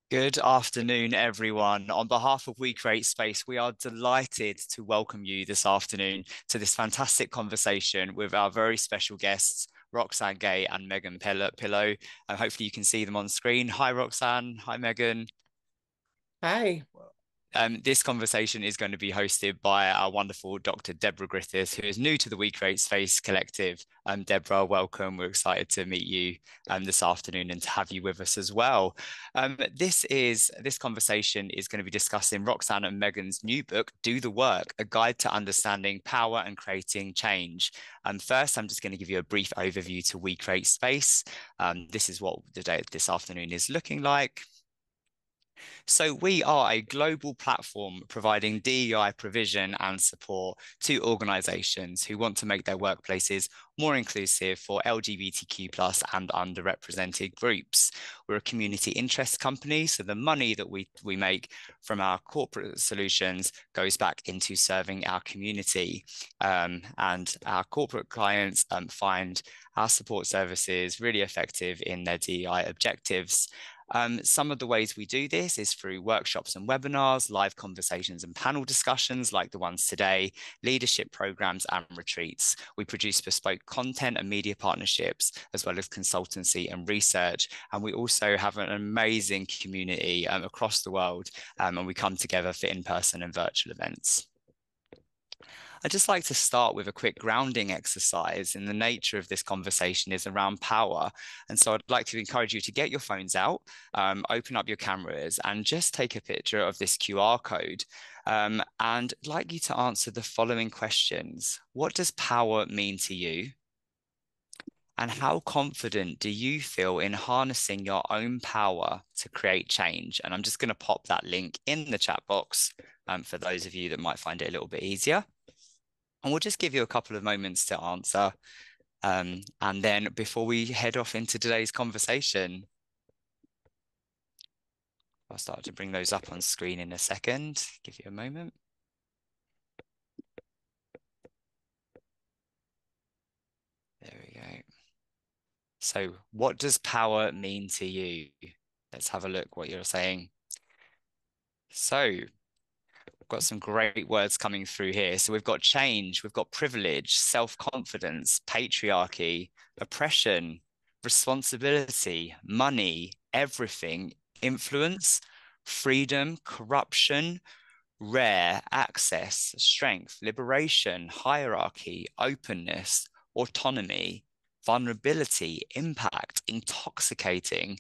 Good afternoon, everyone. On behalf of We Create Space, we are delighted to welcome you this afternoon to this fantastic conversation with our very special guests, Roxane Gay and Megan Pillow. Hopefully, you can see them on screen. Hi, Roxane. Hi, Megan. Hi. This conversation is going to be hosted by our wonderful Dr. Debra Griffith, who is new to the We Create Space collective. Debra, welcome. We're excited to meet you this afternoon and to have you with us as well. This conversation is going to be discussing Roxane and Megan's new book, Do the Work: A Guide to Understanding Power and Creating Change. First, I'm just going to give you a brief overview to We Create Space. This is what the day this afternoon is looking like. So we are a global platform providing DEI provision and support to organizations who want to make their workplaces more inclusive for LGBTQ plus and underrepresented groups. We're a community interest company, so the money that we make from our corporate solutions goes back into serving our community. And our corporate clients find our support services really effective in their DEI objectives. Some of the ways we do this is through workshops and webinars, live conversations and panel discussions like the ones today, leadership programs and retreats. We produce bespoke content and media partnerships, as well as consultancy and research. And we also have an amazing community across the world, and we come together for in-person and virtual events. I'd just like to start with a quick grounding exercise. And the nature of this conversation is around power. And so I'd like to encourage you to get your phones out, open up your cameras, and just take a picture of this QR code. And I'd like you to answer the following questions. What does power mean to you? And how confident do you feel in harnessing your own power to create change? And I'm just going to pop that link in the chat box for those of you that might find it a little bit easier. And we'll just give you a couple of moments to answer. And then before we head off into today's conversation, I'll start to bring those up on screen in a second. Give you a moment. There we go. So what does power mean to you? Let's have a look what you're saying. So we've got some great words coming through here. So we've got change, we've got privilege, self-confidence, patriarchy, oppression, responsibility, money, everything, influence, freedom, corruption, rare, access, strength, liberation, hierarchy, openness, autonomy, vulnerability, impact, intoxicating,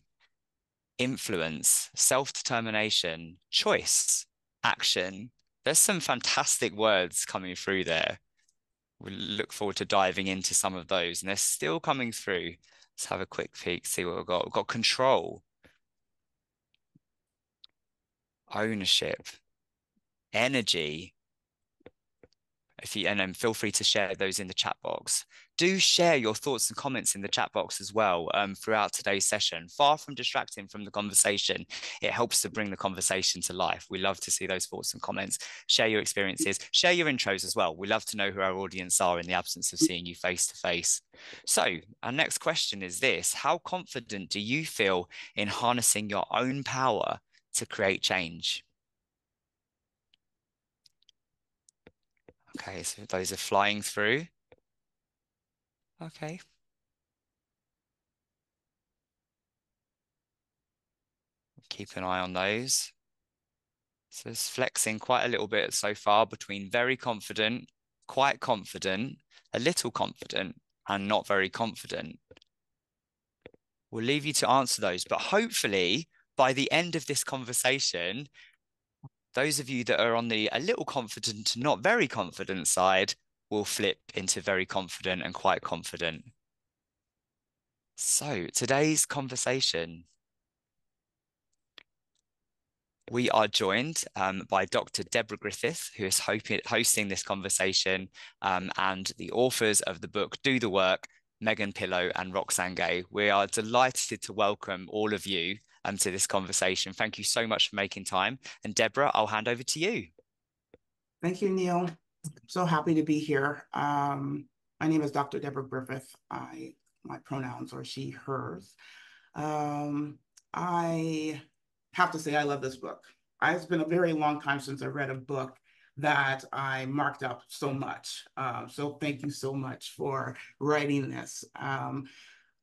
influence, self-determination, choice, action. There's some fantastic words coming through there. We look forward to diving into some of those, and they're still coming through. Let's have a quick peek, see what we've got. We've got control, ownership, energy. And then feel free to share those in the chat box. Do share your thoughts and comments in the chat box as well throughout today's session. Far from distracting from the conversation, it helps to bring the conversation to life. We love to see those thoughts and comments. Share your experiences, share your intros as well. We love to know who our audience are in the absence of seeing you face to face. So our next question is this: how confident do you feel in harnessing your own power to create change? Okay, so those are flying through. Okay. Keep an eye on those. So it's flexing quite a little bit so far between very confident, quite confident, a little confident, and not very confident. We'll leave you to answer those, but hopefully by the end of this conversation, those of you that are on the a little confident to not very confident side will flip into very confident and quite confident. So today's conversation, we are joined by Dr. Debra Griffith, who is hosting this conversation, and the authors of the book Do the Work, Megan Pillow and Roxane Gay. We are delighted to welcome all of you to this conversation. Thank you so much for making time. And Debra, I'll hand over to you. Thank you, Neil. I'm so happy to be here. My name is Dr. Debra Griffith. My pronouns are she, hers. I have to say I love this book. It's been a very long time since I read a book that I marked up so much. So thank you so much for writing this.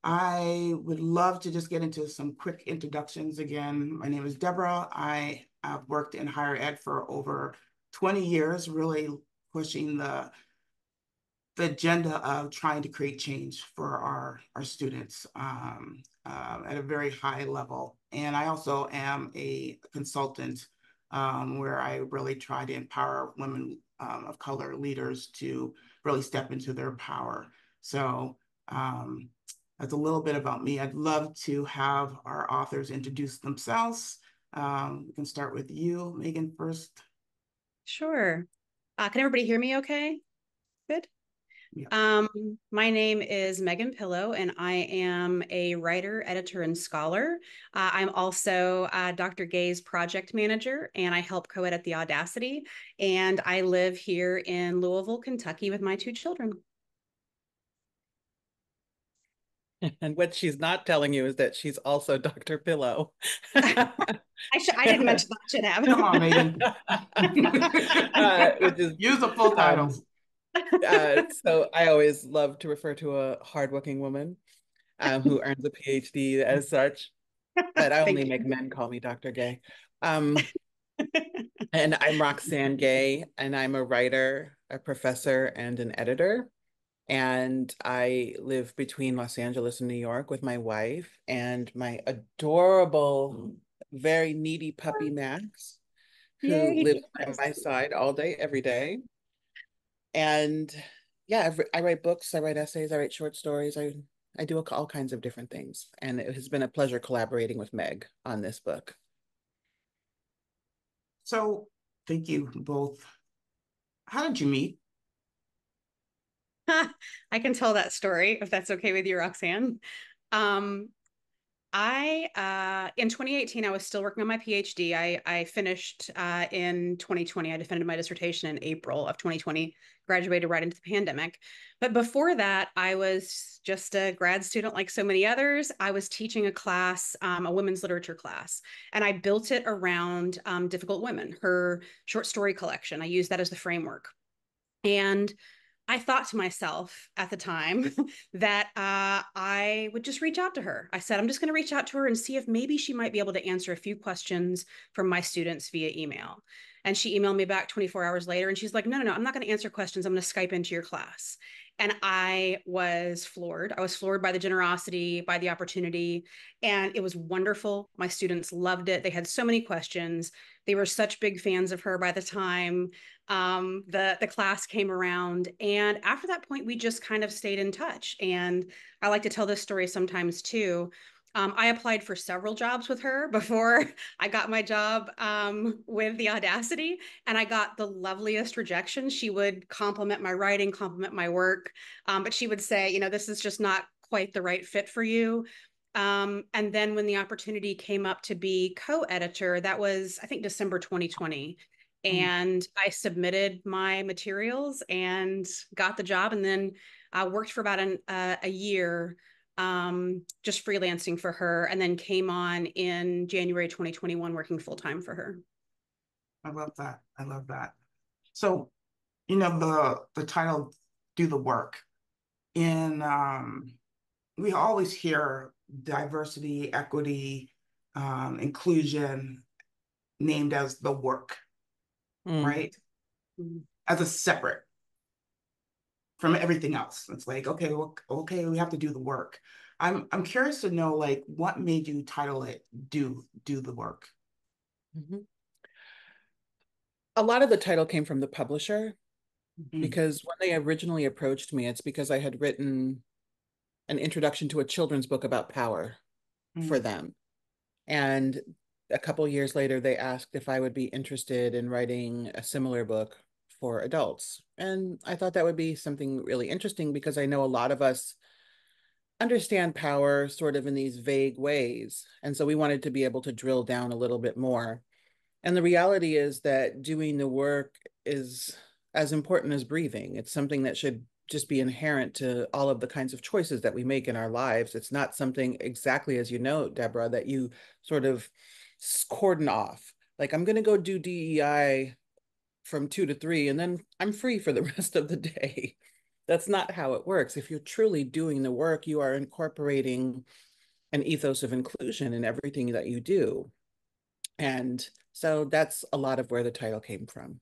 I would love to just get into some quick introductions again. My name is Debra. I have worked in higher ed for over 20 years, really pushing the agenda of trying to create change for our students at a very high level. And I also am a consultant where I really try to empower women of color leaders to really step into their power. So that's a little bit about me. I'd love to have our authors introduce themselves. We can start with you, Megan, first. Sure. Can everybody hear me okay? Good. Yeah. My name is Megan Pillow, and I am a writer, editor, and scholar. I'm also Dr. Gay's project manager, and I help co-edit The Audacity. And I live here in Louisville, Kentucky with my 2 children. And what she's not telling you is that she's also Dr. Pillow. I didn't mention that. Should have. Come on, Megan. Which is use the full titles. So I always love to refer to a hardworking woman who earns a PhD as such, but I only make men call me Dr. Gay. And I'm Roxane Gay, and I'm a writer, a professor, and an editor. And I live between Los Angeles and New York with my wife and my adorable, very needy puppy, Max, who lives by my side all day, every day. And yeah, I write books, I write essays, I write short stories. I do all kinds of different things. And it has been a pleasure collaborating with Meg on this book. So thank you both. How did you meet? I can tell that story if that's okay with you, Roxane. In 2018, I was still working on my PhD. I finished in 2020. I defended my dissertation in April of 2020, graduated right into the pandemic. But before that, I was just a grad student like so many others. I was teaching a class, a women's literature class, and I built it around Difficult Women, her short story collection. I used that as the framework. And I thought to myself at the time that I would just reach out to her. I said, I'm just going to reach out to her and see if maybe she might be able to answer a few questions from my students via email. And she emailed me back 24 hours later, and she's like, no, I'm not going to answer questions. I'm going to Skype into your class. And I was floored. I was floored by the generosity, by the opportunity, and it was wonderful. My students loved it. They had so many questions. They were such big fans of her by the time the class came around. And after that point, we just kind of stayed in touch. And I like to tell this story sometimes too. I applied for several jobs with her before I got my job with The Audacity, and I got the loveliest rejection. She would compliment my writing, compliment my work, but she would say, this is just not quite the right fit for you. And then when the opportunity came up to be co-editor, that was, I think, December 2020. And I submitted my materials and got the job, and then I worked for about a year just freelancing for her, and then came on in January 2021 working full-time for her. I love that. I love that. So, the title, Do the Work. We always hear diversity, equity, inclusion named as the work, right? As a separate from everything else. It's like, okay, we have to do the work. I'm curious to know, like, what made you title it Do the Work? A lot of the title came from the publisher, because when they originally approached me, it's because I had written an introduction to a children's book about power for them. And a couple years later, they asked if I would be interested in writing a similar book for adults. And I thought that would be something really interesting, because I know a lot of us understand power sort of in these vague ways. And so we wanted to be able to drill down a little bit more. And the reality is that doing the work is as important as breathing. It's something that should just be inherent to all of the kinds of choices that we make in our lives. It's not something exactly as you know, Debra, that you sort of cordon off. Like, I'm going to go do DEI from 2 to 3, and then I'm free for the rest of the day. That's not how it works. If you're truly doing the work, you are incorporating an ethos of inclusion in everything that you do. And so that's a lot of where the title came from.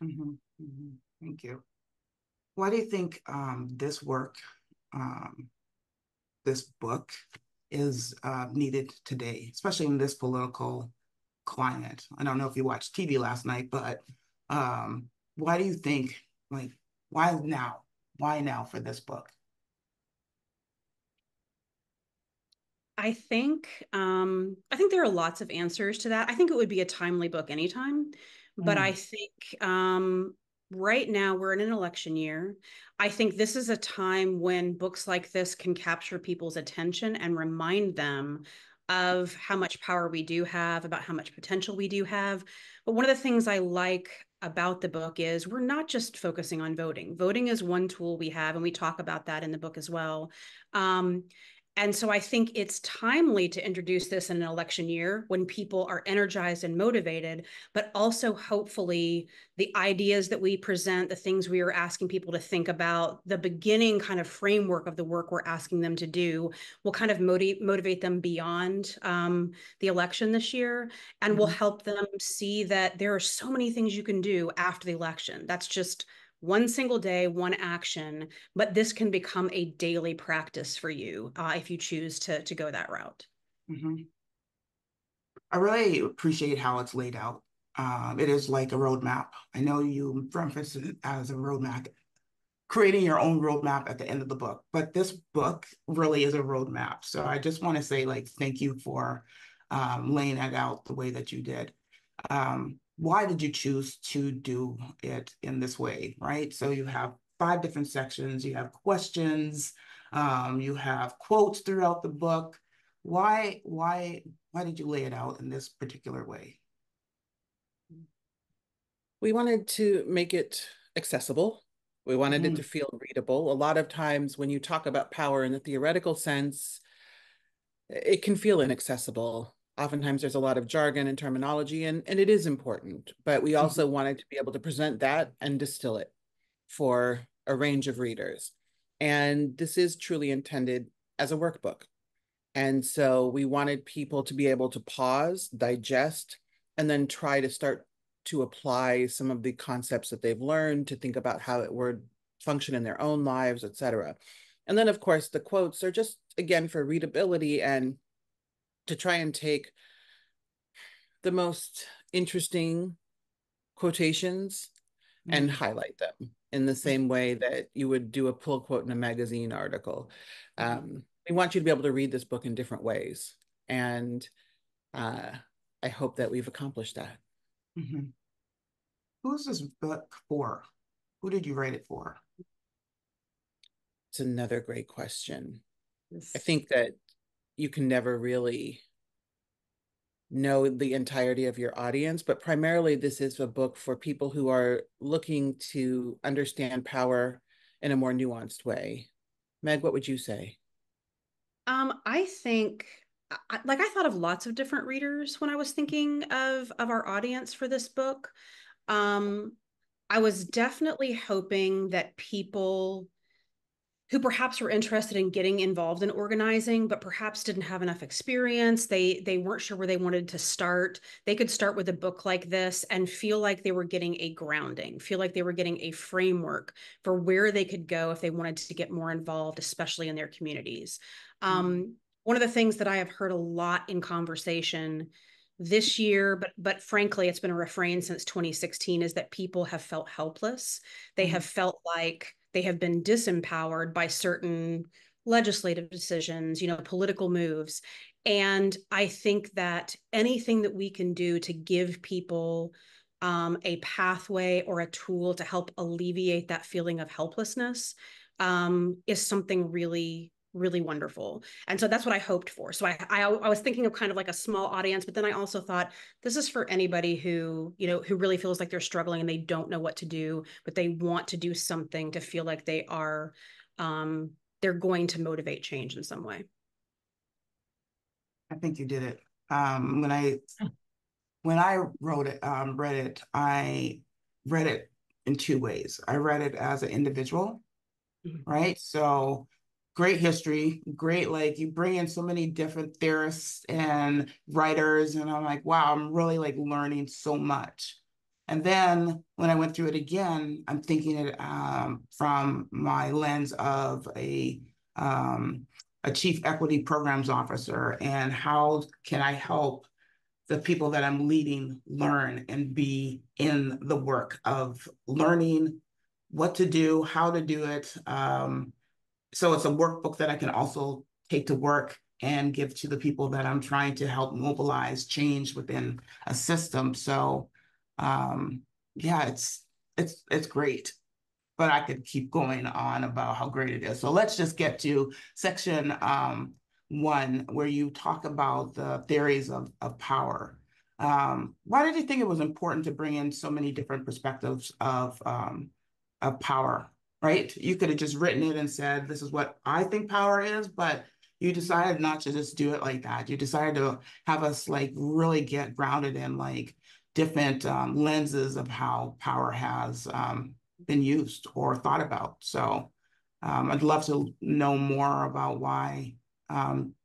Thank you. Why do you think this work, this book is needed today, especially in this political climate? I don't know if you watched TV last night, but why do you think, like, why now? Why now for this book? I think there are lots of answers to that. I think it would be a timely book anytime, but I think right now we're in an election year. I think this is a time when books like this can capture people's attention and remind them of how much power we do have, about how much potential we do have. But one of the things I like about the book is we're not just focusing on voting. Voting is one tool we have, and we talk about that in the book as well. And so I think it's timely to introduce this in an election year when people are energized and motivated, but also hopefully the ideas that we present, the things we are asking people to think about, the beginning kind of framework of the work we're asking them to do will kind of motivate them beyond the election this year, and will help them see that there are so many things you can do after the election. That's just one single day, one action, but this can become a daily practice for you if you choose to go that route. I really appreciate how it's laid out. It is like a roadmap. I know you referenced it as a roadmap, creating your own roadmap at the end of the book, but this book really is a roadmap. So I just want to say, like, thank you for laying it out the way that you did. Why did you choose to do it in this way, right? So you have 5 different sections, you have questions, you have quotes throughout the book. Why did you lay it out in this particular way? We wanted to make it accessible. We wanted it to feel readable. A lot of times when you talk about power in the theoretical sense, it can feel inaccessible. Oftentimes there's a lot of jargon and terminology, and it is important, but we also wanted to be able to present that and distill it for a range of readers. And this is truly intended as a workbook. And so we wanted people to be able to pause, digest, and then try to start to apply some of the concepts that they've learned, to think about how it would function in their own lives, et cetera. And then, of course, the quotes are just, again, for readability and to try and take the most interesting quotations and highlight them in the same way that you would do a pull quote in a magazine article. We want you to be able to read this book in different ways. And I hope that we've accomplished that. Who's this book for? Who did you write it for? It's another great question. I think that you can never really know the entirety of your audience, but primarily this is a book for people who are looking to understand power in a more nuanced way. Meg, what would you say? I think, I thought of lots of different readers when I was thinking of our audience for this book. I was definitely hoping that people who perhaps were interested in getting involved in organizing, but perhaps didn't have enough experience. They weren't sure where they wanted to start. They could start with a book like this and feel like they were getting a grounding, feel like they were getting a framework for where they could go if they wanted to get more involved, especially in their communities. One of the things that I have heard a lot in conversation this year, but frankly, it's been a refrain since 2016, is that people have felt helpless. They have felt like they have been disempowered by certain legislative decisions, political moves. And I think that anything that we can do to give people a pathway or a tool to help alleviate that feeling of helplessness is something really really wonderful. And so that's what I hoped for. So I was thinking of kind of like a small audience, but then I also thought this is for anybody who, you know, who really feels like they're struggling and they don't know what to do, but they want to do something to feel like they are, they're going to motivate change in some way. I think you did it. When I wrote it, I read it in two ways. I read it as an individual, right? So great history, great, like you bring in so many different theorists and writers, and I'm like, wow, I'm really like learning so much. And then when I went through it again, I'm thinking it from my lens of a chief equity programs officer, and how can I help the people that I'm leading learn and be in the work of learning what to do, how to do it. So it's a workbook that I can also take to work and give to the people that I'm trying to help mobilize change within a system. So yeah, it's great. But I could keep going on about how great it is. So let's just get to section 1, where you talk about the theories of power. Why did you think it was important to bring in so many different perspectives of power, right? You could have just written it and said, this is what I think power is, but you decided not to just do it like that. You decided to have us like really get grounded in like different lenses of how power has been used or thought about. So I'd love to know more about why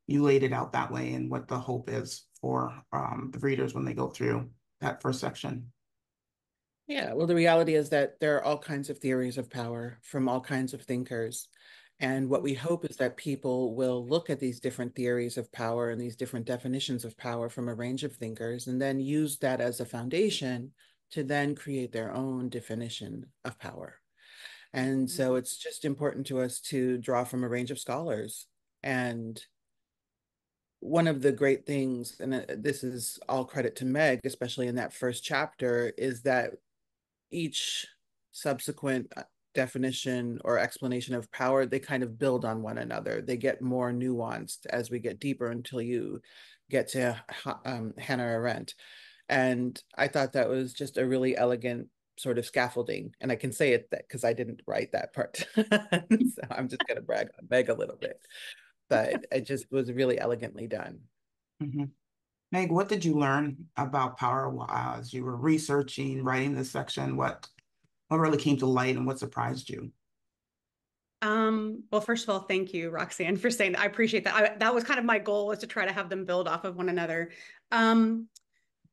you laid it out that way and what the hope is for the readers when they go through that first section. Yeah, well, the reality is that there are all kinds of theories of power from all kinds of thinkers. And what we hope is that people will look at these different theories of power and these different definitions of power from a range of thinkers, and then use that as a foundation to then create their own definition of power. And so it's just important to us to draw from a range of scholars. And one of the great things, and this is all credit to Meg, especially in that first chapter, is that each subsequent definition or explanation of power, they kind of build on one another. They get more nuanced as we get deeper until you get to Hannah Arendt. And I thought that was just a really elegant sort of scaffolding. And I can say it that because I didn't write that part. So I'm just going to brag on Meg a little bit. But it just was really elegantly done. Mm-hmm. Meg, what did you learn about power as you were researching, writing this section? What really came to light and what surprised you? Well, first of all, thank you, Roxane, for saying that. I appreciate that. That was kind of my goal, was to try to have them build off of one another.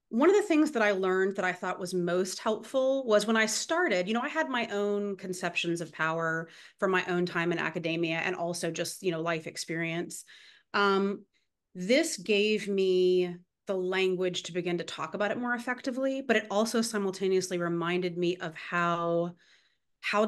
One of the things that I learned that I thought was most helpful was when I started, you know, I had my own conceptions of power from my own time in academia and also just, you know, life experience. This gave me the language to begin to talk about it more effectively, but it also simultaneously reminded me of how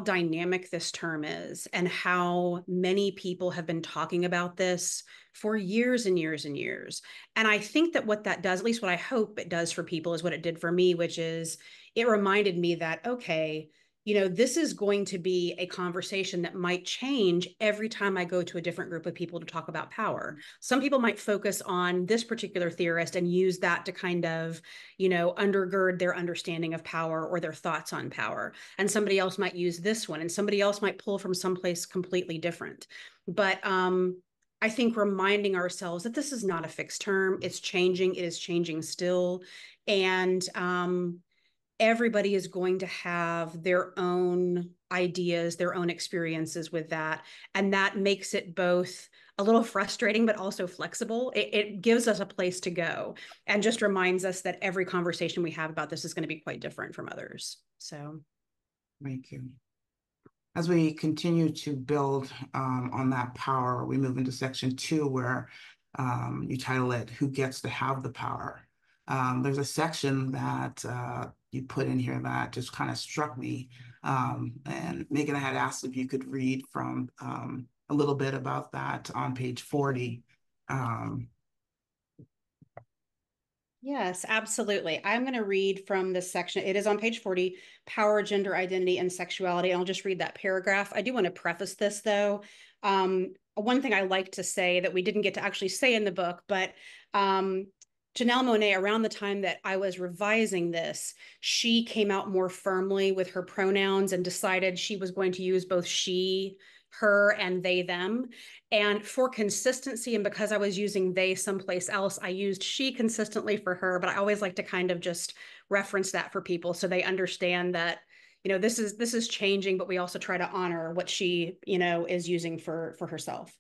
dynamic this term is and how many people have been talking about this for years and years and years. And I think that what that does, at least what I hope it does for people, is what it did for me, which is it reminded me that, okay, you know, this is going to be a conversation that might change every time I go to a different group of people to talk about power. Some people might focus on this particular theorist and use that to kind of, you know, undergird their understanding of power or their thoughts on power. And somebody else might use this one, and somebody else might pull from someplace completely different. But I think reminding ourselves that this is not a fixed term. It's changing. It is changing still. And everybody is going to have their own ideas, their own experiences with that. And that makes it both a little frustrating, but also flexible. It gives us a place to go and just reminds us that every conversation we have about this is going to be quite different from others. So. Thank you. As we continue to build on that power, we move into section 2, where you title it, Who Gets to Have the Power? There's a section that you put in here that just kind of struck me. And Megan, I had asked if you could read from a little bit about that on page 40. Yes, absolutely. I'm going to read from this section. It is on page 40, Power, Gender Identity, and Sexuality. And I'll just read that paragraph. I do want to preface this, though. one thing I like to say that we didn't get to actually say in the book, but Janelle Monáe, around the time that I was revising this, she came out more firmly with her pronouns and decided she was going to use both she, her, and they, them. And for consistency, and because I was using they someplace else, I used she consistently for her, but I always like to kind of just reference that for people so they understand that, you know, this is changing, but we also try to honor what she, you know, is using for herself.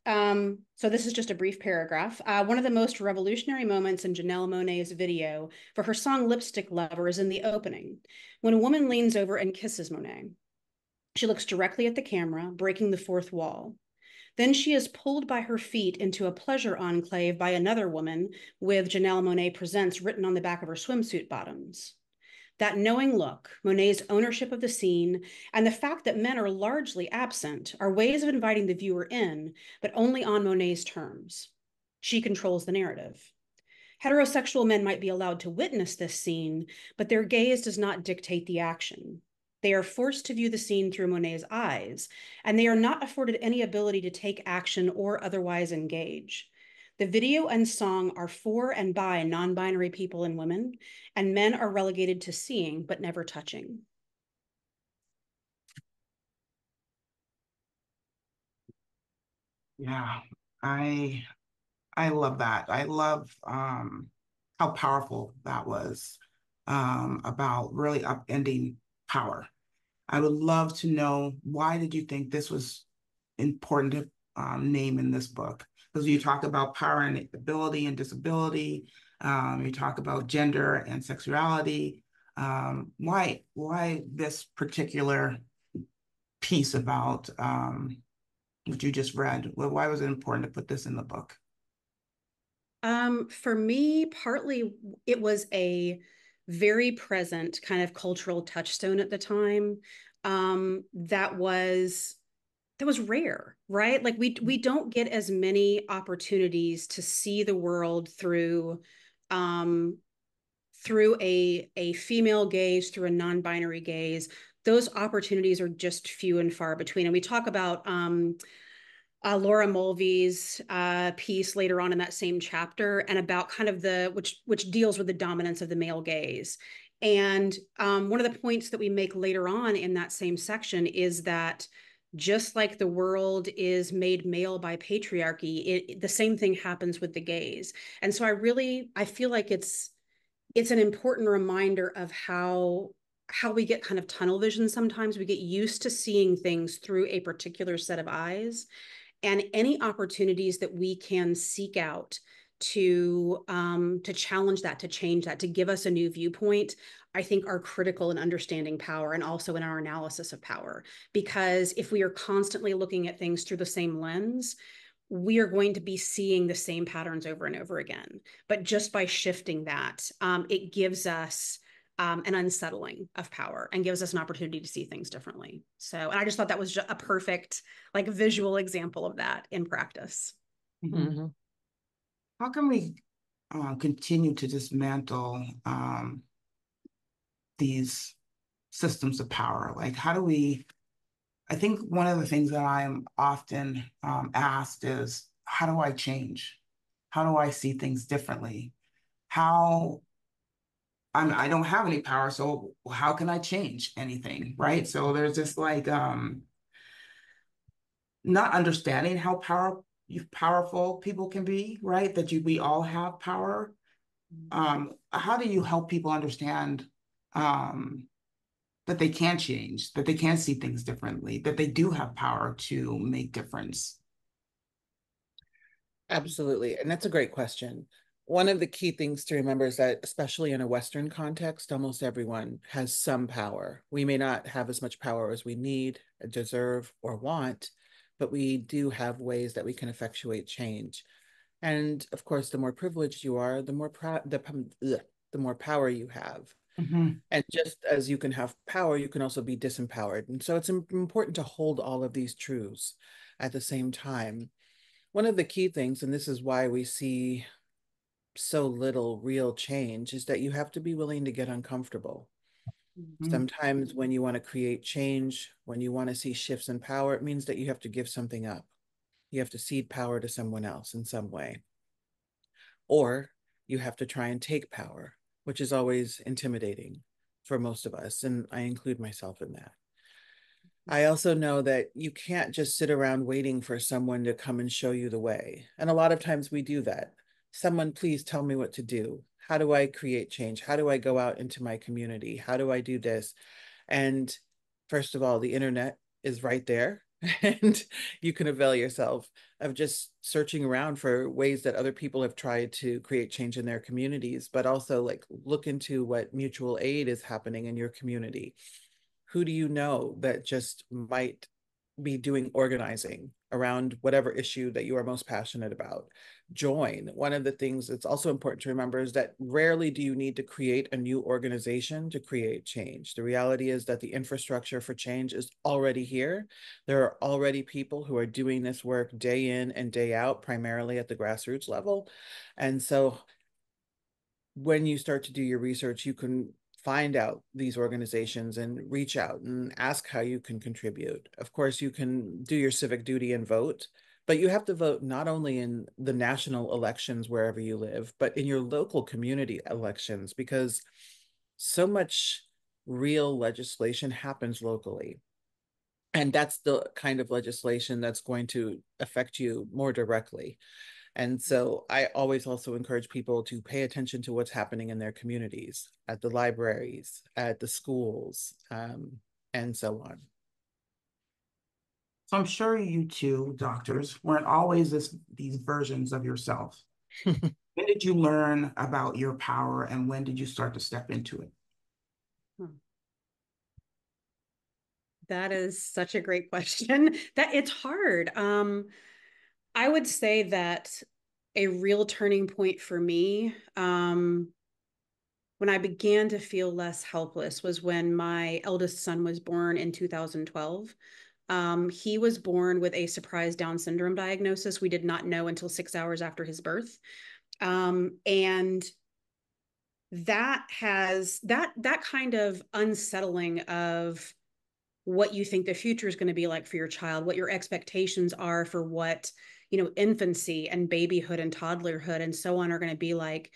So this is just a brief paragraph. One of the most revolutionary moments in Janelle Monáe's video for her song Lipstick Lover is in the opening, when a woman leans over and kisses Monáe. She looks directly at the camera, breaking the fourth wall. Then she is pulled by her feet into a pleasure enclave by another woman with Janelle Monáe Presents written on the back of her swimsuit bottoms. That knowing look, Monet's ownership of the scene, and the fact that men are largely absent are ways of inviting the viewer in, but only on Monet's terms. She controls the narrative. Heterosexual men might be allowed to witness this scene, but their gaze does not dictate the action. They are forced to view the scene through Monet's eyes, and they are not afforded any ability to take action or otherwise engage. The video and song are for and by non-binary people and women, and men are relegated to seeing but never touching. Yeah, I love that. I love how powerful that was about really upending power. I would love to know, why did you think this was important to name in this book? Because you talk about power and ability and disability, you talk about gender and sexuality. Why this particular piece about what you just read? Why was it important to put this in the book? For me, partly it was a very present kind of cultural touchstone at the time. That was rare, right? Like we don't get as many opportunities to see the world through through a female gaze, through a non-binary gaze. Those opportunities are just few and far between. And we talk about Laura Mulvey's piece later on in that same chapter, and about kind of which deals with the dominance of the male gaze. And one of the points that we make later on in that same section is that just like the world is made male by patriarchy, the same thing happens with the gaze. And so I feel like it's an important reminder of how we get kind of tunnel vision sometimes. We get used to seeing things through a particular set of eyes, and any opportunities that we can seek out to challenge that, to change that, to give us a new viewpoint, I think are critical in understanding power and also in our analysis of power. Because if we are constantly looking at things through the same lens, we are going to be seeing the same patterns over and over again. But just by shifting that, it gives us an unsettling of power and gives us an opportunity to see things differently. So, and I just thought that was just a perfect, like, visual example of that in practice. Mm-hmm. How can we continue to dismantle these systems of power? Like, how do we, I think one of the things that I'm often asked is, how do I change? How do I see things differently? I don't have any power, so how can I change anything, right? So there's just like not understanding how powerful people can be, right? That we all have power. How do you help people understand that they can change, that they can see things differently, that they do have power to make difference? Absolutely. And that's a great question. One of the key things to remember is that, especially in a Western context, almost everyone has some power. We may not have as much power as we need, deserve, or want, but we do have ways that we can effectuate change. And of course, the more privileged you are, the more power you have. Mm-hmm. And just as you can have power, you can also be disempowered. And so it's important to hold all of these truths at the same time. One of the key things, and this is why we see so little real change, is that you have to be willing to get uncomfortable. Mm-hmm. Sometimes when you want to create change, when you want to see shifts in power, it means that you have to give something up. You have to cede power to someone else in some way. Or you have to try and take power, which is always intimidating for most of us. And I include myself in that. I also know that you can't just sit around waiting for someone to come and show you the way. And a lot of times we do that. Someone, please tell me what to do. How do I create change? How do I go out into my community? How do I do this? And first of all, the internet is right there. And you can avail yourself of just searching around for ways that other people have tried to create change in their communities, but also like look into what mutual aid is happening in your community. Who do you know that just might be doing organizing around whatever issue that you are most passionate about? Join. One of the things that's also important to remember is that rarely do you need to create a new organization to create change. The reality is that the infrastructure for change is already here. There are already people who are doing this work day in and day out, primarily at the grassroots level. And so when you start to do your research, you can find out these organizations and reach out and ask how you can contribute. Of course, you can do your civic duty and vote, but you have to vote not only in the national elections wherever you live, but in your local community elections, because so much real legislation happens locally. And that's the kind of legislation that's going to affect you more directly. And so I always also encourage people to pay attention to what's happening in their communities, at the libraries, at the schools, and so on. So I'm sure you two doctors weren't always these versions of yourself. When did you learn about your power and when did you start to step into it? That is such a great question. That it's hard. I would say that a real turning point for me, when I began to feel less helpless, was when my eldest son was born in 2012. He was born with a surprise Down syndrome diagnosis. We did not know until 6 hours after his birth. And that kind of unsettling of what you think the future is going to be like for your child, what your expectations are for what, infancy and babyhood and toddlerhood and so on are going to be like,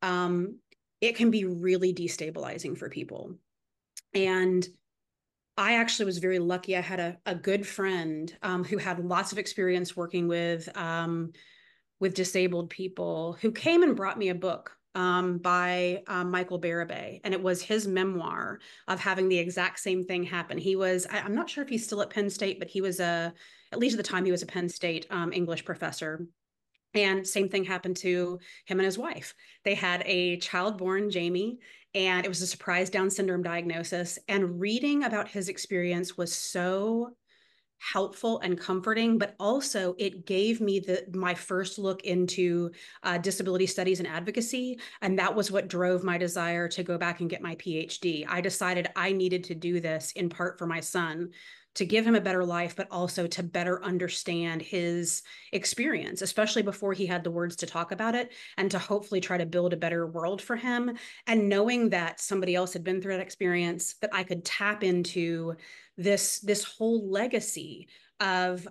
it can be really destabilizing for people. And I actually was very lucky. I had a good friend who had lots of experience working with disabled people, who came and brought me a book by Michael Barabay. And it was his memoir of having the exact same thing happen. He was, I'm not sure if he's still at Penn State, but he was at least at the time, he was a Penn State English professor. And same thing happened to him and his wife. They had a child born, Jamie, and it was a surprise Down syndrome diagnosis. And reading about his experience was so helpful and comforting, but also it gave me my first look into disability studies and advocacy. And that was what drove my desire to go back and get my PhD. I decided I needed to do this in part for my son, to give him a better life, but also to better understand his experience, especially before he had the words to talk about it, and to hopefully try to build a better world for him. And knowing that somebody else had been through that experience, that I could tap into this whole legacy of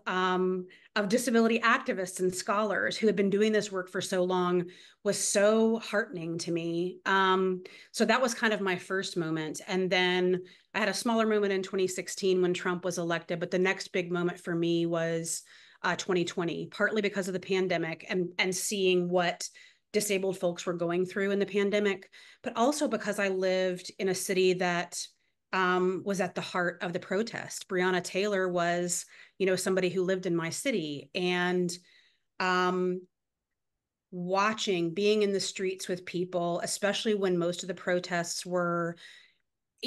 disability activists and scholars who had been doing this work for so long was so heartening to me. So that was kind of my first moment. And then I had a smaller moment in 2016 when Trump was elected, but the next big moment for me was 2020, partly because of the pandemic and seeing what disabled folks were going through in the pandemic, but also because I lived in a city that was at the heart of the protest. Breonna Taylor was, somebody who lived in my city, and being in the streets with people, especially when most of the protests were,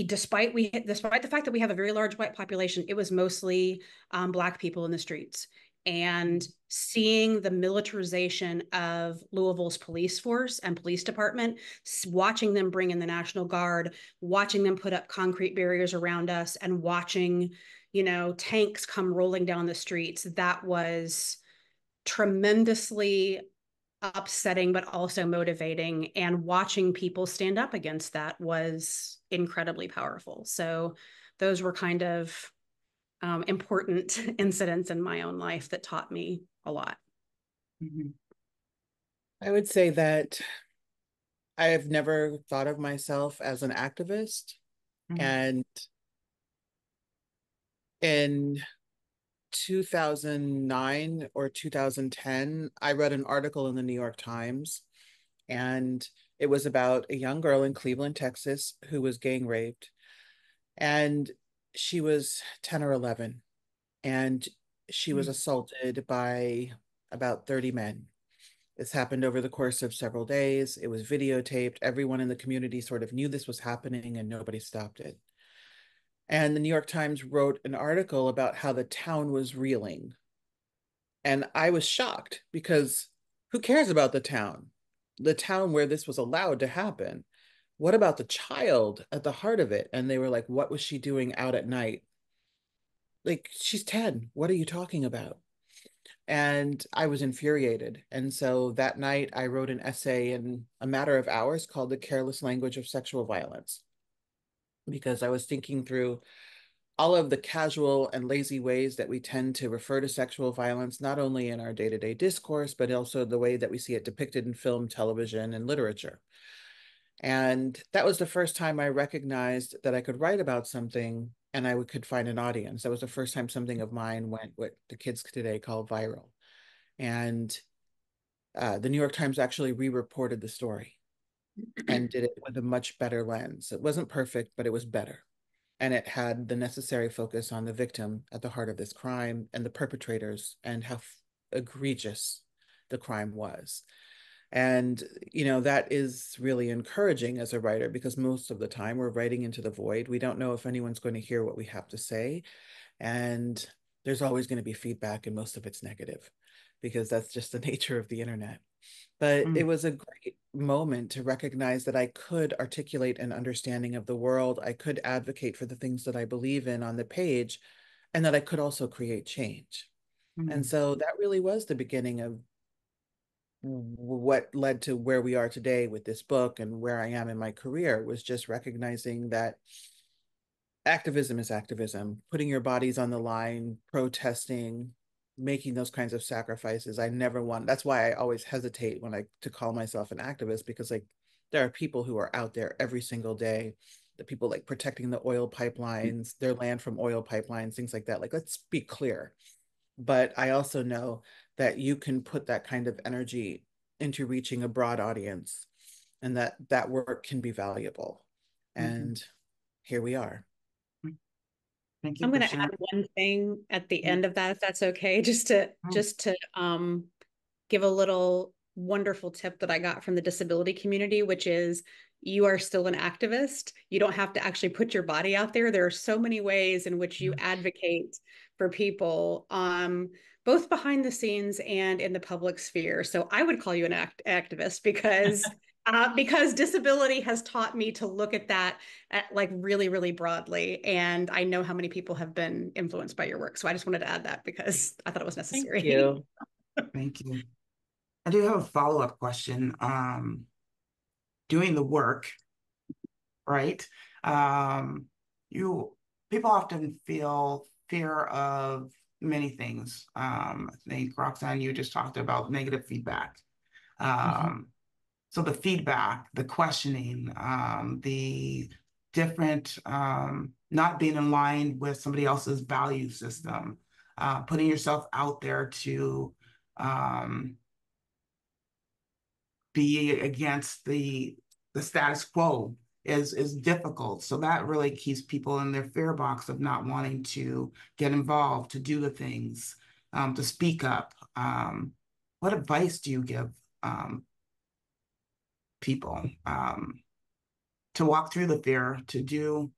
despite the fact that we have a very large white population, it was mostly Black people in the streets. And seeing the militarization of Louisville's police force and police department, watching them bring in the National Guard, watching them put up concrete barriers around us, and watching, tanks come rolling down the streets, that was tremendously upsetting, but also motivating. And watching people stand up against that was incredibly powerful. So those were kind of important incidents in my own life that taught me a lot. Mm-hmm. I would say that I have never thought of myself as an activist. Mm-hmm. And in 2009 or 2010, I read an article in the New York Times, and it was about a young girl in Cleveland, Texas, who was gang raped. And she was 10 or 11, and she was assaulted by about 30 men. This happened over the course of several days. It was videotaped. Everyone in the community sort of knew this was happening, and nobody stopped it. And the New York Times wrote an article about how the town was reeling. And I was shocked because who cares about the town? The town where this was allowed to happen. What about the child at the heart of it? And they were like, what was she doing out at night? Like, she's 10. What are you talking about? And I was infuriated. And so that night I wrote an essay in a matter of hours called The Careless Language of Sexual Violence, because I was thinking through all of the casual and lazy ways that we tend to refer to sexual violence, not only in our day-to-day discourse, but also the way that we see it depicted in film, television, and literature. And that was the first time I recognized that I could write about something and could find an audience. That was the first time something of mine went what the kids today call viral. And the New York Times actually re-reported the story and did it with a much better lens. It wasn't perfect, but it was better. And it had the necessary focus on the victim at the heart of this crime and the perpetrators and how egregious the crime was. And, that is really encouraging as a writer, because most of the time we're writing into the void. We don't know if anyone's going to hear what we have to say. And there's always going to be feedback, and most of it's negative, because that's just the nature of the internet. But it was a great moment to recognize that I could articulate an understanding of the world. I could advocate for the things that I believe in on the page, and that I could also create change. And so that really was the beginning of what led to where we are today with this book, and where I am in my career was just recognizing that activism is activism, putting your bodies on the line, protesting, making those kinds of sacrifices. I never want, that's why I always hesitate to call myself an activist, because there are people who are out there every single day, the people like protecting the oil pipelines, their land from oil pipelines, things like that. Like, let's be clear. But I also know that you can put that kind of energy into reaching a broad audience, and that work can be valuable. And here we are. Thank you. I'm going to add one thing at the end of that, if that's okay, just to give a little wonderful tip that I got from the disability community, which is you are still an activist. You don't have to actually put your body out there. There are so many ways in which you advocate for people, both behind the scenes and in the public sphere. So I would call you an activist, because disability has taught me to look at that like really, really broadly. And I know how many people have been influenced by your work. So I just wanted to add that because I thought it was necessary. Thank you. Thank you. I do have a follow-up question. Doing the work, right? People often feel fear of many things. I think Roxane, you just talked about negative feedback. So the feedback, the questioning, the different, not being in line with somebody else's value system, putting yourself out there to be against the status quo is difficult. So that really keeps people in their fear box of not wanting to get involved, to do the things, to speak up. What advice do you give people to walk through the fear, to do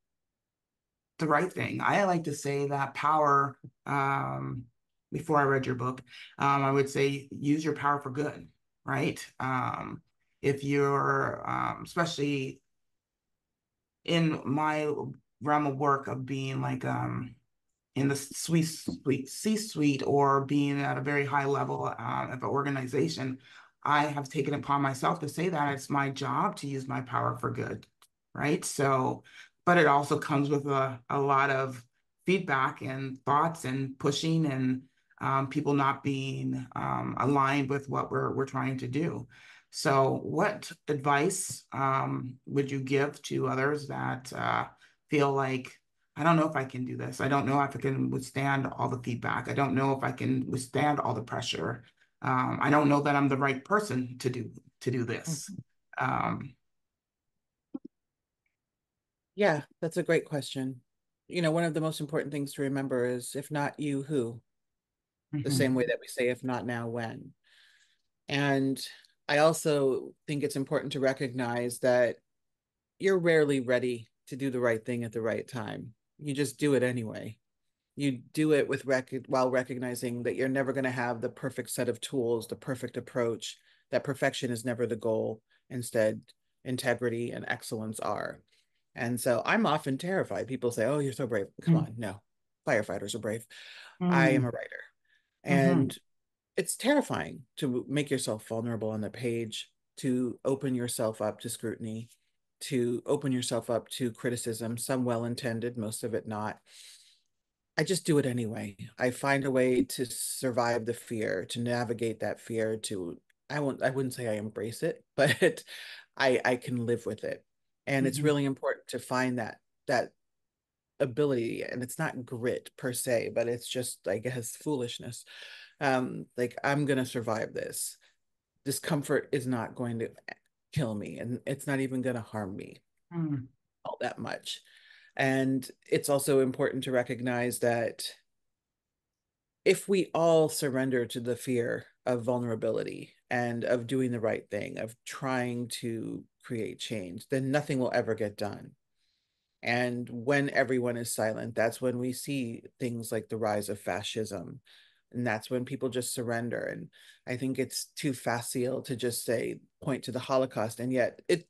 the right thing? I like to say that power, before I read your book, I would say use your power for good, right? If you're, especially in my realm of work of being like in the C-suite, or being at a very high level of an organization, I have taken it upon myself to say that it's my job to use my power for good, right? So, but it also comes with a lot of feedback and thoughts and pushing, and people not being aligned with what we're trying to do. So what advice would you give to others that feel like, I don't know if I can do this. I don't know if I can withstand all the feedback. I don't know if I can withstand all the pressure. I don't know that I'm the right person to do this. Yeah, that's a great question. You know, one of the most important things to remember is, if not you, who? The same way that we say, if not now, when? And I also think it's important to recognize that you're rarely ready to do the right thing at the right time. You just do it anyway. You do it with while recognizing that you're never going to have the perfect set of tools, the perfect approach, that perfection is never the goal. Instead, integrity and excellence are. And so I'm often terrified. People say, "Oh, you're so brave." Come on, no. Firefighters are brave. I am a writer. And it's terrifying to make yourself vulnerable on the page, to open yourself up to scrutiny, to open yourself up to criticism, some well-intended, most of it not. I just do it anyway. I find a way to survive the fear, to navigate that fear, I wouldn't say I embrace it, but I can live with it. And it's really important to find that ability. And it's not grit per se, but it's just, I guess, foolishness. Like, I'm gonna survive this. Discomfort is not going to kill me, and it's not even gonna harm me all that much. And it's also important to recognize that if we all surrender to the fear of vulnerability and of doing the right thing, of trying to create change, then nothing will ever get done. And when everyone is silent, that's when we see things like the rise of fascism. And that's when people just surrender. And I think it's too facile to just say, point to the Holocaust. And yet it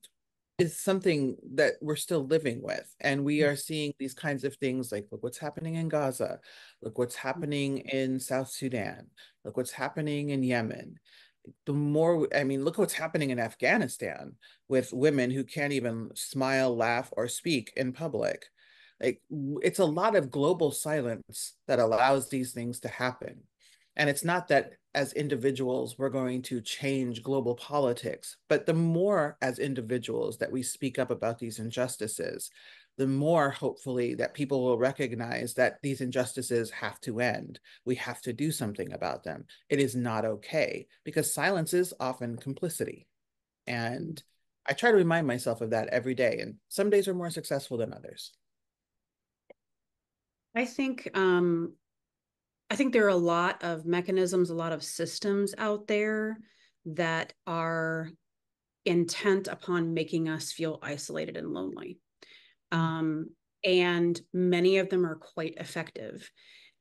is something that we're still living with. And we are seeing these kinds of things like, look what's happening in Gaza, look what's happening in South Sudan, look what's happening in Yemen. The more, I mean, look what's happening in Afghanistan with women who can't even smile, laugh, or speak in public. Like, it's a lot of global silence that allows these things to happen. And it's not that as individuals we're going to change global politics, but the more as individuals that we speak up about these injustices, the more hopefully that people will recognize that these injustices have to end. We have to do something about them. It is not okay, because silence is often complicity. And I try to remind myself of that every day. And some days are more successful than others. I think there are a lot of mechanisms, a lot of systems out there that are intent upon making us feel isolated and lonely. And many of them are quite effective.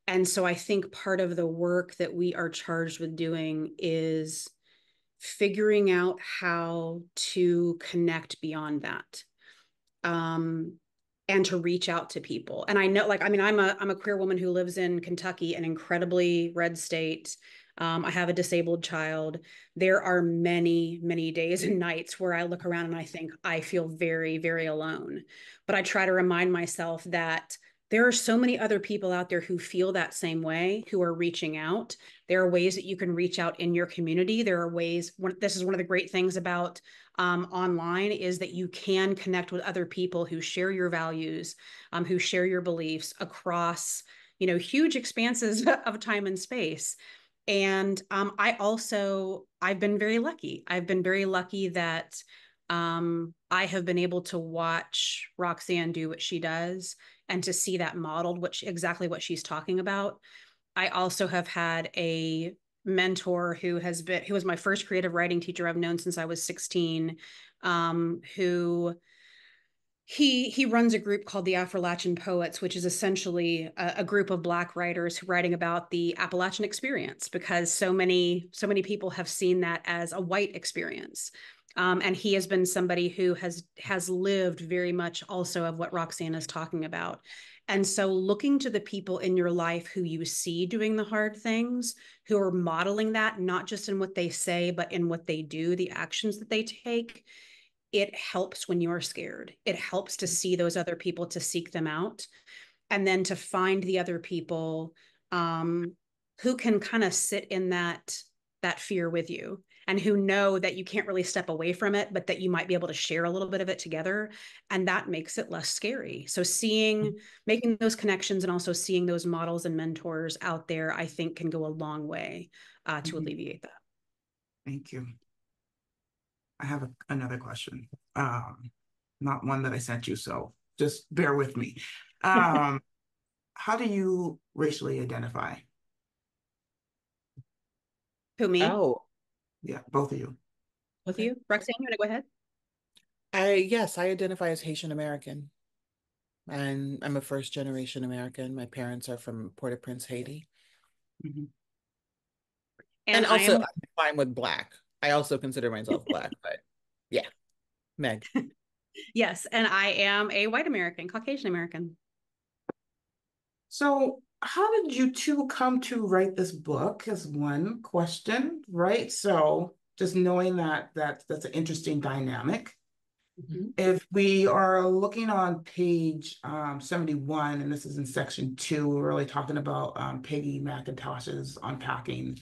And so I think part of the work that we are charged with doing is figuring out how to connect beyond that. And to reach out to people. And I know, like, I mean, I'm a queer woman who lives in Kentucky, an incredibly red state. I have a disabled child. There are many, many days and nights where I look around and I think I feel very, very alone. But I try to remind myself that there are so many other people out there who feel that same way, who are reaching out. There are ways that you can reach out in your community. There are ways, this is one of the great things about online, is that you can connect with other people who share your values, who share your beliefs across, huge expanses of time and space. And I've been very lucky. I've been very lucky that I have been able to watch Roxane do what she does and to see that modeled, exactly what she's talking about. I also have had a mentor who was my first creative writing teacher I've known since I was 16, who he runs a group called the Appalachian Poets, which is essentially a group of Black writers writing about the Appalachian experience, because so many people have seen that as a white experience. And he has been somebody who has lived very much also of what Roxane is talking about. And so looking to the people in your life who you see doing the hard things, who are modeling that, not just in what they say, but in what they do, the actions that they take, it helps when you're scared. It helps to see those other people, to seek them out, and then to find the other people who can kind of sit in that fear with you, and who know that you can't really step away from it, but that you might be able to share a little bit of it together. And that makes it less scary. So making those connections and also seeing those models and mentors out there, I think can go a long way to alleviate that. Thank you. I have another question. Not one that I sent you, so just bear with me. How do you racially identify? Who, me? Oh, Yeah, both of you. With you? Roxane, you want to go ahead? Yes, I identify as Haitian American. And I'm a first generation American. My parents are from Port-au-Prince, Haiti. Mm-hmm. And also, I'm fine with Black. I also consider myself Black, but yeah, Meg. Yes, and I am a white American, Caucasian American. So how did you two come to write this book is one question, right? So just knowing that's an interesting dynamic. Mm-hmm. If we are looking on page 71, and this is in section 2, we're really talking about Peggy McIntosh's unpacking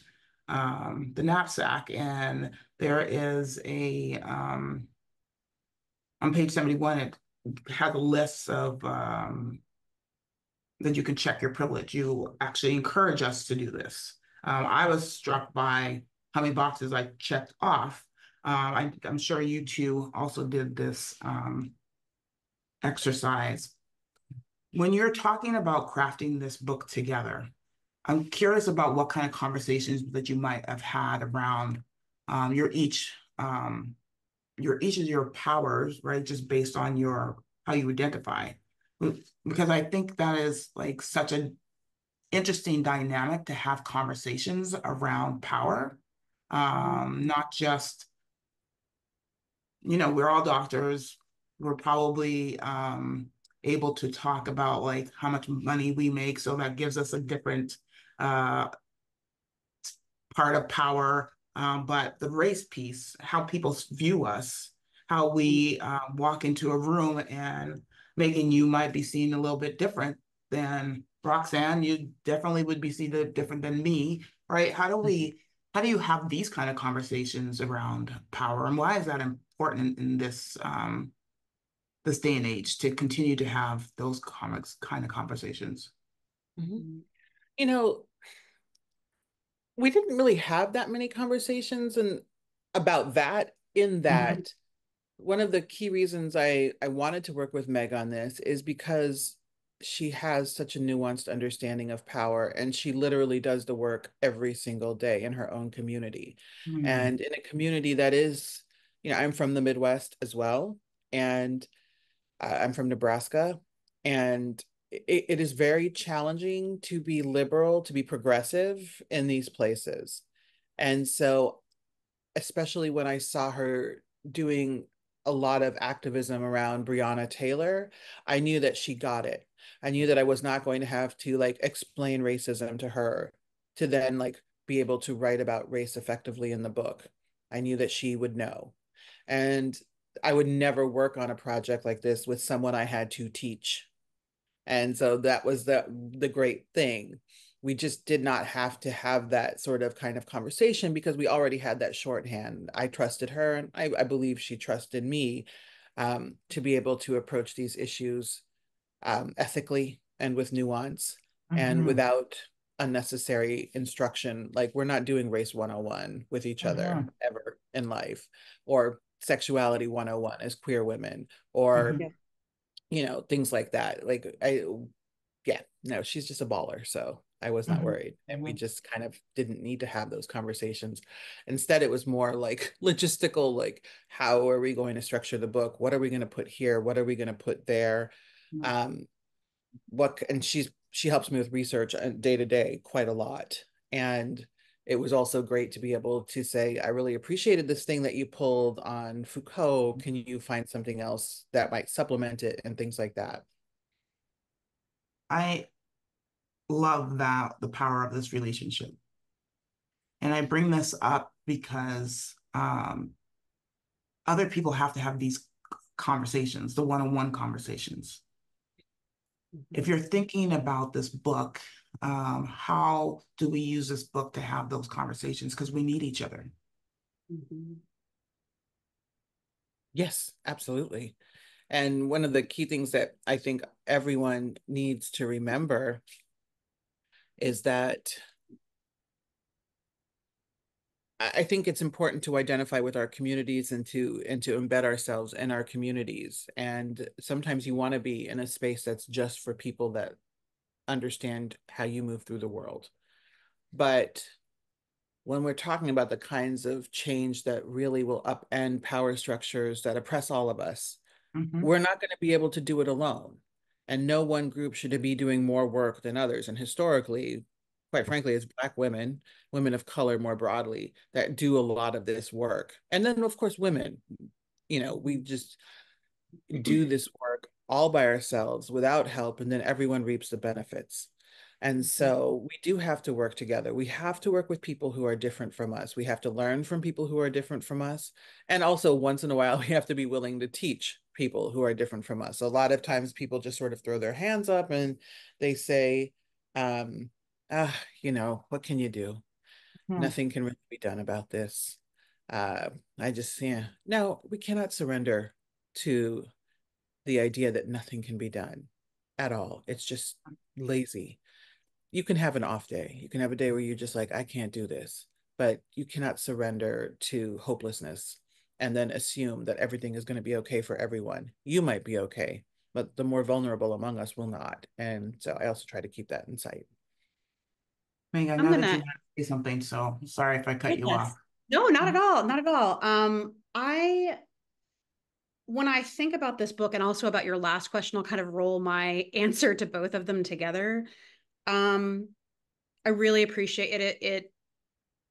the knapsack. And there is on page 71, it has a list of that you can check your privilege. You actually encourage us to do this. I was struck by how many boxes I checked off. I'm sure you two also did this exercise. When you're talking about crafting this book together, I'm curious about what kind of conversations that you might have had around your each of your powers, right? Just based on how you identify. Because I think that is like such an interesting dynamic to have conversations around power. Not just, we're all doctors. We're probably able to talk about like how much money we make. So that gives us a different part of power. But the race piece, how people view us, how we walk into a room, and Megan, you might be seen a little bit different than Roxane. You definitely would be seen different than me, right? How do you have these kind of conversations around power, and why is that important in this this day and age to continue to have those kind of conversations? Mm-hmm. You know, we didn't really have that many conversations about that, in that one of the key reasons I wanted to work with Meg on this is because she has such a nuanced understanding of power, and she literally does the work every single day in her own community. And in a community that is, I'm from the Midwest as well, and I'm from Nebraska, and it is very challenging to be liberal, to be progressive in these places. And so, especially when I saw her doing a lot of activism around Breonna Taylor, I knew that she got it. I knew that I was not going to have to like explain racism to her to then like be able to write about race effectively in the book. I knew that she would know. And I would never work on a project like this with someone I had to teach. And so that was the great thing. We just did not have to have that sort of kind of conversation because we already had that shorthand. I trusted her, and I believe she trusted me to be able to approach these issues ethically and with nuance and without unnecessary instruction. Like, we're not doing race 101 with each other ever in life, or sexuality 101 as queer women, or things like that. Like, no, she's just a baller. So I was not worried. And we just kind of didn't need to have those conversations. Instead, it was more like logistical, like, how are we going to structure the book? What are we going to put here? What are we going to put there? And she helps me with research day to day quite a lot. And it was also great to be able to say, I really appreciated this thing that you pulled on Foucault. Can you find something else that might supplement it, and things like that? I love the power of this relationship. And I bring this up because other people have to have these conversations, the one-on-one conversations. If you're thinking about this book, How do we use this book to have those conversations? Because we need each other. Mm-hmm. Yes, absolutely. And one of the key things that I think everyone needs to remember is that I think it's important to identify with our communities and to embed ourselves in our communities. And sometimes you want to be in a space that's just for people that understand how you move through the world. But when we're talking about the kinds of change that really will upend power structures that oppress all of us, we're not going to be able to do it alone. And no one group should be doing more work than others. And historically, quite frankly, it's Black women, women of color more broadly, that do a lot of this work. And then, of course, women, we just do this work all by ourselves without help, and then everyone reaps the benefits. And so we do have to work together. We have to work with people who are different from us. We have to learn from people who are different from us. And also, once in a while, we have to be willing to teach people who are different from us. A lot of times people just sort of throw their hands up and they say, what can you do? Nothing can really be done about this. No, we cannot surrender to the idea that nothing can be done at all. It's just lazy. You can have an off day. You can have a day where you're just like, I can't do this, but you cannot surrender to hopelessness and then assume that everything is going to be okay for everyone. You might be okay, but the more vulnerable among us will not. And so I also try to keep that in sight. Megan, I know that you want to say something, so sorry if I cut you off. No, not at all. Not at all. When I think about this book and also about your last question, I'll kind of roll my answer to both of them together. I really appreciate it.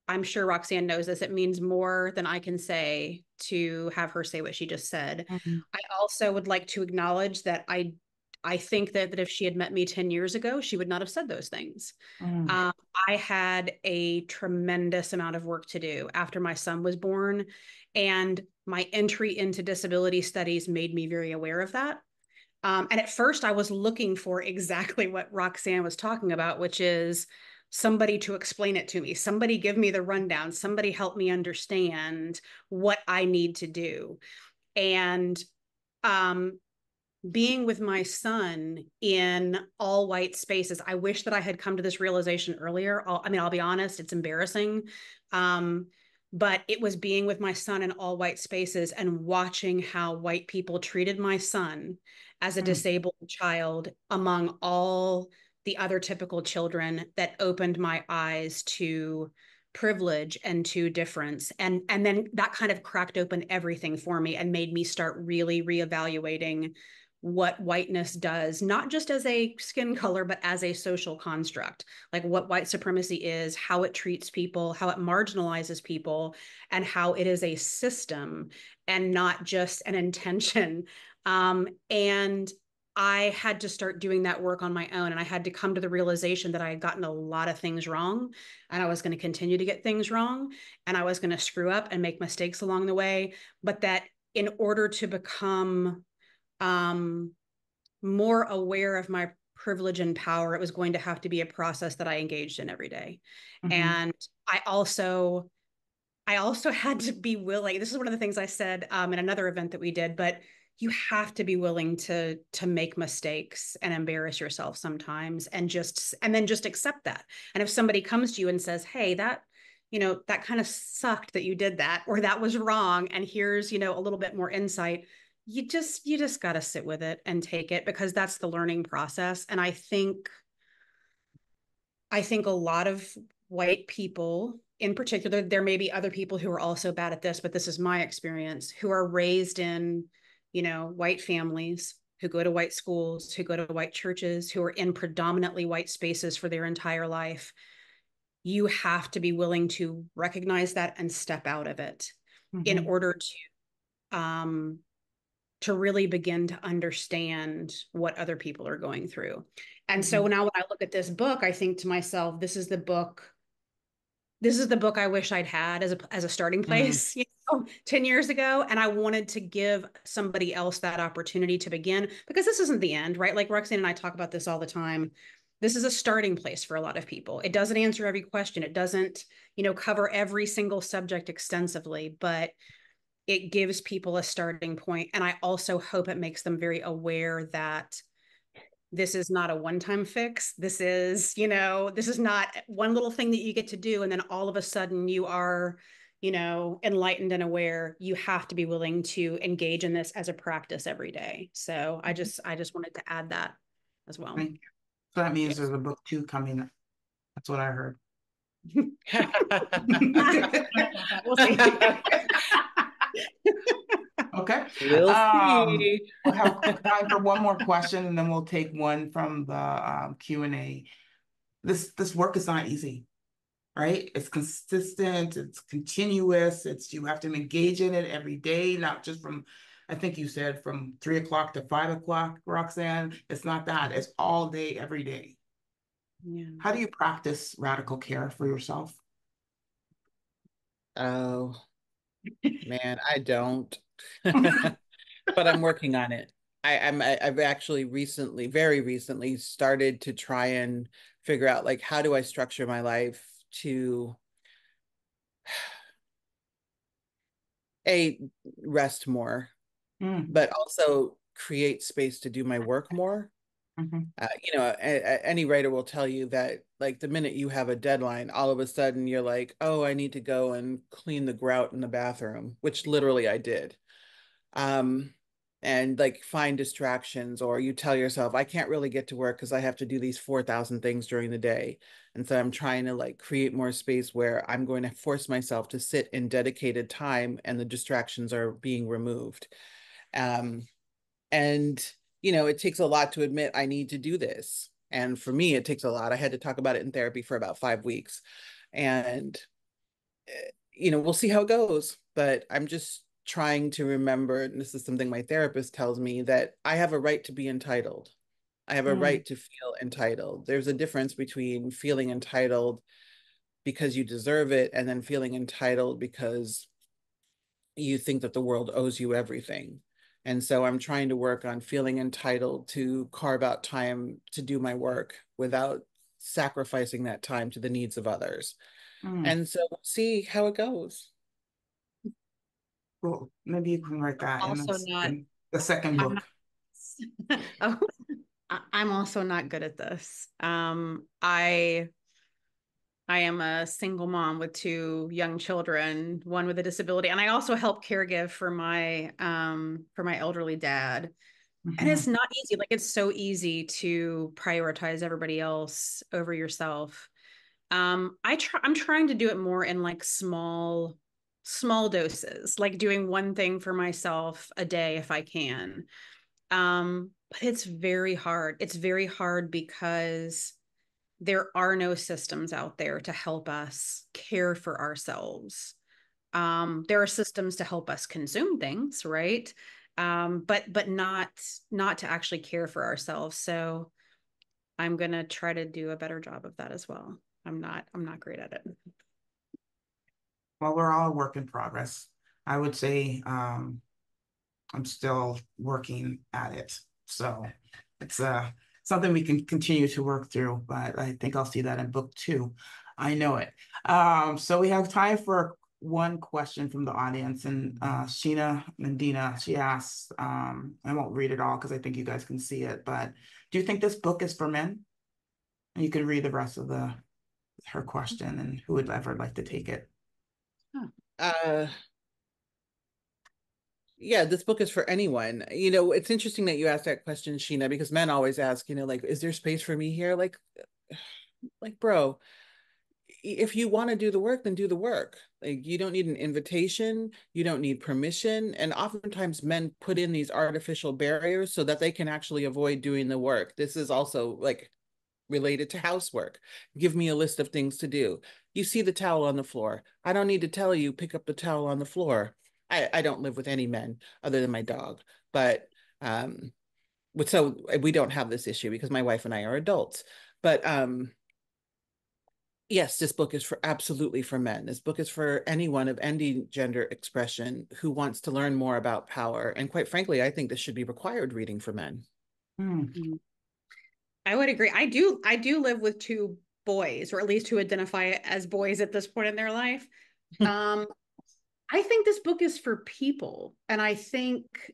I'm sure Roxane knows this. It means more than I can say to have her say what she just said. I also would like to acknowledge that I think that if she had met me 10 years ago, she would not have said those things. I had a tremendous amount of work to do after my son was born, and my entry into disability studies made me very aware of that. And at first I was looking for exactly what Roxane was talking about, which is somebody to explain it to me, somebody give me the rundown, somebody help me understand what I need to do. And being with my son in all white spaces, I wish that I had come to this realization earlier. I'll be honest, it's embarrassing. But it was being with my son in all white spaces and watching how white people treated my son as a disabled child among all the other typical children that opened my eyes to privilege and to difference. And then that kind of cracked open everything for me and made me start really reevaluating what whiteness does, not just as a skin color, but as a social construct, like what white supremacy is, how it treats people, how it marginalizes people, and how it is a system and not just an intention. And I had to start doing that work on my own. And I had to come to the realization that I had gotten a lot of things wrong, and I was going to continue to get things wrong, and I was going to screw up and make mistakes along the way. But that in order to become more aware of my privilege and power, it was going to have to be a process that I engaged in every day. And I also had to be willing. This is one of the things I said in another event that we did, but you have to be willing to make mistakes and embarrass yourself sometimes, and then just accept that. And if somebody comes to you and says, hey, that kind of sucked that you did that, or that was wrong, and here's, a little bit more insight, you just got to sit with it and take it, because that's the learning process. And I think a lot of white people in particular, there may be other people who are also bad at this, but this is my experience, who are raised in, white families, who go to white schools, who go to white churches, who are in predominantly white spaces for their entire life. You have to be willing to recognize that and step out of it in order to really begin to understand what other people are going through. And so now when I look at this book, I think to myself, this is the book I wish I'd had as a starting place, 10 years ago. And I wanted to give somebody else that opportunity to begin, because this isn't the end, right? Like Roxane and I talk about this all the time. this is a starting place for a lot of people. It doesn't answer every question. It doesn't, cover every single subject extensively, but it gives people a starting point. And I also hope it makes them very aware that this is not a one-time fix. This is not one little thing that you get to do, and then all of a sudden you are, enlightened and aware. You have to be willing to engage in this as a practice every day. So I just wanted to add that as well. Thank you. So that means there's a book 2 coming. That's what I heard. We'll see. Okay. We'll see. We'll have time for one more question, and then we'll take one from the Q&A. This work is not easy, right? It's consistent, it's continuous, you have to engage in it every day, not just from, I think you said from 3 o'clock to 5 o'clock, Roxane. It's not that, it's all day, every day. Yeah. How do you practice radical care for yourself? Oh, man, I don't. But I'm working on it. I've actually very recently started to try and figure out, like, how do I structure my life to rest more, but also create space to do my work more. Any writer will tell you that, like, the minute you have a deadline, all of a sudden you're like, oh, I need to go and clean the grout in the bathroom, which literally I did. And like find distractions, or you tell yourself, I can't really get to work because I have to do these 4,000 things during the day. And so I'm trying to like create more space where I'm going to force myself to sit in dedicated time and the distractions are being removed. And it takes a lot to admit I need to do this. And for me, it takes a lot. I had to talk about it in therapy for about 5 weeks. And, we'll see how it goes. But I'm just trying to remember, and this is something my therapist tells me, that I have a right to be entitled. I have a right to feel entitled. There's a difference between feeling entitled because you deserve it and then feeling entitled because you think that the world owes you everything. And so I'm trying to work on feeling entitled to carve out time to do my work without sacrificing that time to the needs of others. And so we'll see how it goes. Well, maybe you can write that in the second book. I'm also not good at this. I am a single mom with 2 young children, one with a disability, and I also help caregive for my elderly dad. And it's not easy. Like, it's so easy to prioritize everybody else over yourself. I'm trying to do it more in like small doses, like doing one thing for myself a day if I can. But it's very hard. It's very hard because there are no systems out there to help us care for ourselves. There are systems to help us consume things, right? But not to actually care for ourselves. So I'm gonna try to do a better job of that as well. I'm not great at it. Well, we're all a work in progress. I would say I'm still working at it. So it's something we can continue to work through, but I think I'll see that in book 2. I know it. So we have time for one question from the audience, and Sheena Mendina, she asks, I won't read it all because I think you guys can see it, but do you think this book is for men? And you can read the rest of her question, and who would ever like to take it? Yeah, this book is for anyone. It's interesting that you asked that question, Sheena, because men always ask, like, is there space for me here? Like, bro, if you want to do the work, then do the work. Like, you don't need an invitation, you don't need permission. And oftentimes men put in these artificial barriers so that they can actually avoid doing the work. This is also like related to housework. Give me a list of things to do. You see the towel on the floor. I don't need to tell you, pick up the towel on the floor. I don't live with any men other than my dog, but so we don't have this issue because my wife and I are adults. But yes, this book is absolutely for men. This book is for anyone of any gender expression who wants to learn more about power. And quite frankly, I think this should be required reading for men. I would agree. I do live with two boys, or at least who identify as boys at this point in their life. Um, I think this book is for people, and I think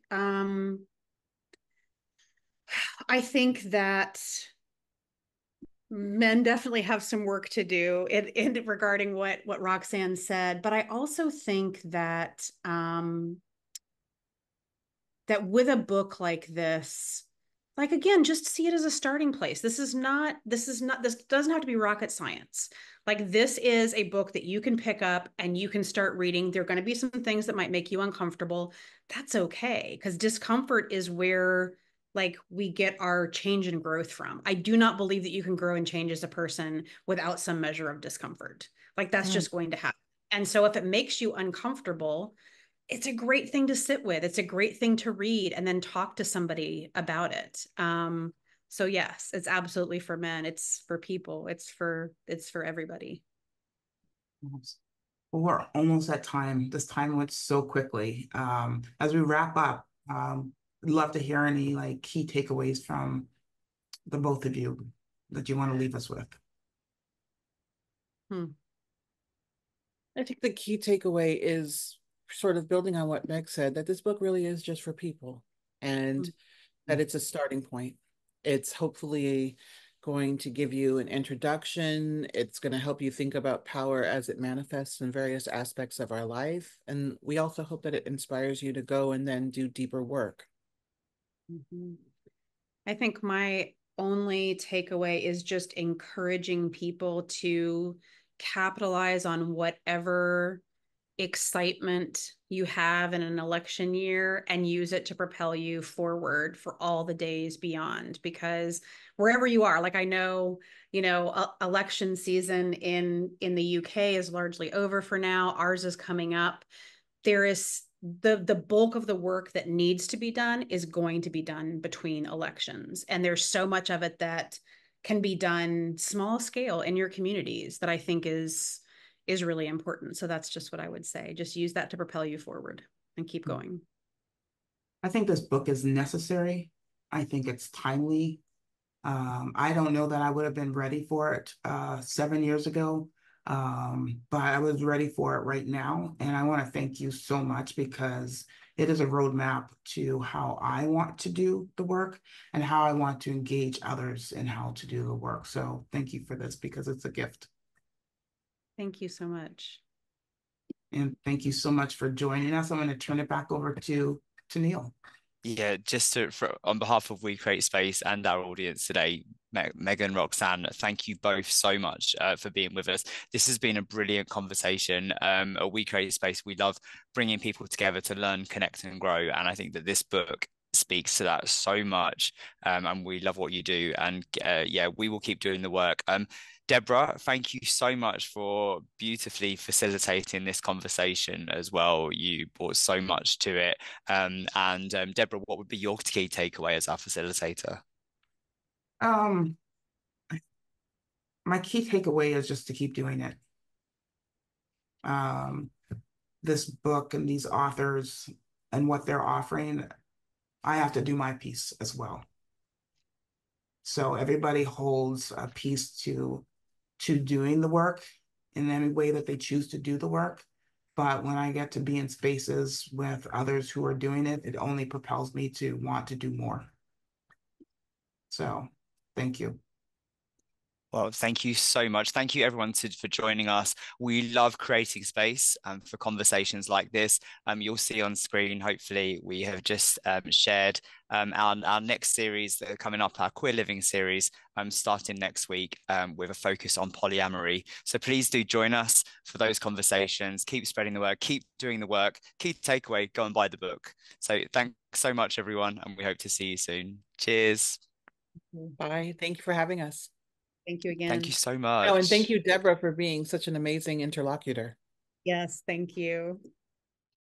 that men definitely have some work to do in regarding what Roxane said, but I also think that that with a book like this, like again, just see it as a starting place. This doesn't have to be rocket science. Like this is a book that you can pick up and you can start reading. There are going to be some things that might make you uncomfortable. That's okay, because discomfort is where like we get our change and growth from. I do not believe that you can grow and change as a person without some measure of discomfort. Like that's just going to happen. And so if it makes you uncomfortable, it's a great thing to sit with. It's a great thing to read and then talk to somebody about it. So yes, it's absolutely for men. It's for people. It's for everybody. Well, we're almost at time. This time went so quickly. As we wrap up, I'd love to hear any like key takeaways from the both of you that you want to leave us with. I think the key takeaway is sort of building on what Meg said, that this book really is just for people, and that it's a starting point. It's hopefully going to give you an introduction. It's going to help you think about power as it manifests in various aspects of our life. And we also hope that it inspires you to go and then do deeper work. I think my only takeaway is just encouraging people to capitalize on whatever excitement you have in an election year and use it to propel you forward for all the days beyond, because wherever you are, like I know, election season in the UK is largely over for now. Ours is coming up. There is the bulk of the work that needs to be done is going to be done between elections, and there's so much of it that can be done small scale in your communities that I think is really important. So that's just what I would say. Just use that to propel you forward and keep going. I think this book is necessary. I think it's timely. I don't know that I would have been ready for it 7 years ago, but I was ready for it right now. And I want to thank you so much, because it is a roadmap to how I want to do the work and how I want to engage others in how to do the work. So thank you for this, because it's a gift. Thank you so much. And thank you so much for joining us. I'm going to turn it back over to Neil. Yeah, on behalf of We Create Space and our audience today, Megan, Roxane, thank you both so much for being with us. This has been a brilliant conversation. At We Create Space, we love bringing people together to learn, connect, and grow. And I think that this book speaks to that so much. And we love what you do. And yeah, we will keep doing the work. Debra, thank you so much for beautifully facilitating this conversation as well. You brought so much to it. Debra, what would be your key takeaway as our facilitator? My key takeaway is just to keep doing it. This book and these authors and what they're offering, I have to do my piece as well. So everybody holds a piece to doing the work in any way that they choose to do the work. But when I get to be in spaces with others who are doing it, it only propels me to want to do more. So thank you. Well, thank you so much. Thank you, everyone, for joining us. We love creating space for conversations like this. You'll see on screen, hopefully, we have just shared our next series that are coming up, our Queer Living series, starting next week with a focus on polyamory. So please do join us for those conversations. Keep spreading the word, keep doing the work. Key takeaway, go and buy the book. So thanks so much, everyone, and we hope to see you soon. Cheers. Bye. Thank you for having us. Thank you again. Thank you so much. Oh, and thank you, Debra, for being such an amazing interlocutor. Yes, thank you.